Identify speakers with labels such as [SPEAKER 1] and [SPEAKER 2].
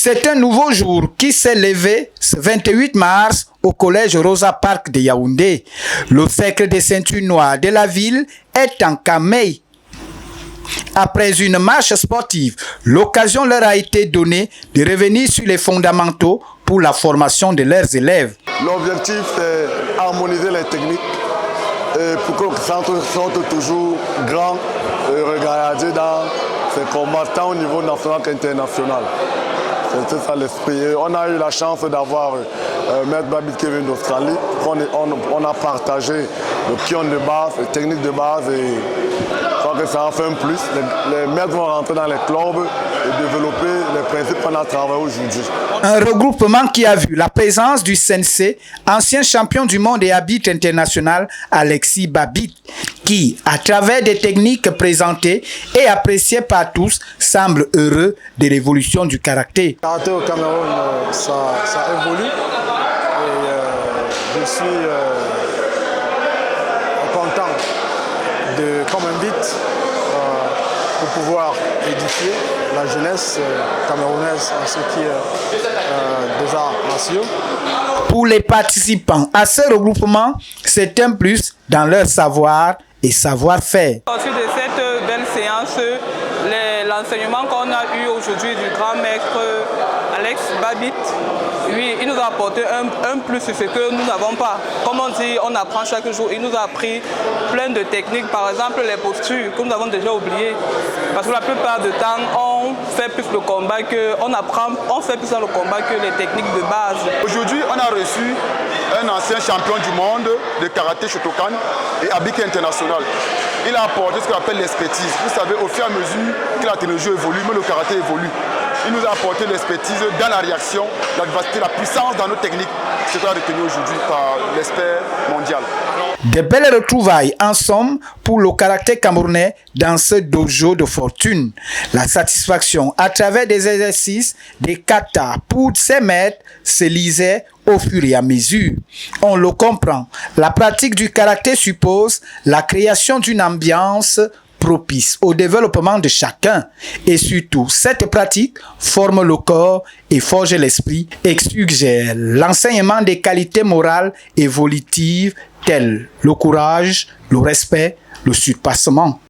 [SPEAKER 1] C'est un nouveau jour qui s'est levé ce 28 mars au collège Rosa Parks de Yaoundé. Le cercle des ceintures noires de la ville est encamé. Après une marche sportive, l'occasion leur a été donnée de revenir sur les fondamentaux pour la formation de leurs élèves.
[SPEAKER 2] L'objectif, c'est harmoniser les techniques et pour que le centre sorte toujours grand et regardé dans ses combats tant au niveau national qu'international. C'est ça l'esprit. On a eu la chance d'avoir Maître Babit qui vient d'Australie. On a partagé le pion de base, les techniques de base et je crois que ça en fait un plus. Les maîtres vont rentrer dans les clubs et développer les principes qu'on a travaillé aujourd'hui.
[SPEAKER 1] Un regroupement qui a vu la présence du sensei, ancien champion du monde et arbitre international Alexis Babit, qui, à travers des techniques présentées et appréciées par tous, semble heureux de l'évolution du karaté.
[SPEAKER 3] Le karaté au Cameroun, ça évolue et je suis content qu'on m'invite pour pouvoir édifier la jeunesse camerounaise en ce qui est des arts martiaux.
[SPEAKER 1] Pour les participants à ce regroupement, c'est un plus dans leur savoir et savoir-faire.
[SPEAKER 4] Au suite de cette belle séance, l'enseignement qu'on a eu aujourd'hui du grand maître Alex Babit, lui, il nous a apporté un plus sur ce que nous n'avons pas. Comme on dit, on apprend chaque jour. Il nous a appris plein de techniques, par exemple les postures que nous avons déjà oubliées. Parce que la plupart du temps, on fait plus le combat on fait plus dans le combat que les techniques de base.
[SPEAKER 5] Aujourd'hui, on a reçu un ancien champion du monde de karaté Shotokan et Abiki international. Il a apporté ce qu'on appelle l'expertise. Vous savez, au fur et à mesure que la technologie évolue, mais le karaté évolue. Il nous a apporté l'expertise dans la réaction, la vivacité, la puissance dans nos techniques. C'est ce qu'on a retenu aujourd'hui par l'expert mondial.
[SPEAKER 1] Des belles retrouvailles en somme pour le karaté camerounais dans ce dojo de fortune. La satisfaction à travers des exercices, des katas pour ses maîtres se lisait au fur et à mesure. On le comprend. La pratique du karaté suppose la création d'une ambiance propice au développement de chacun. Et surtout, cette pratique forme le corps et forge l'esprit et suggère l'enseignement des qualités morales évolutives telles le courage, le respect, le surpassement.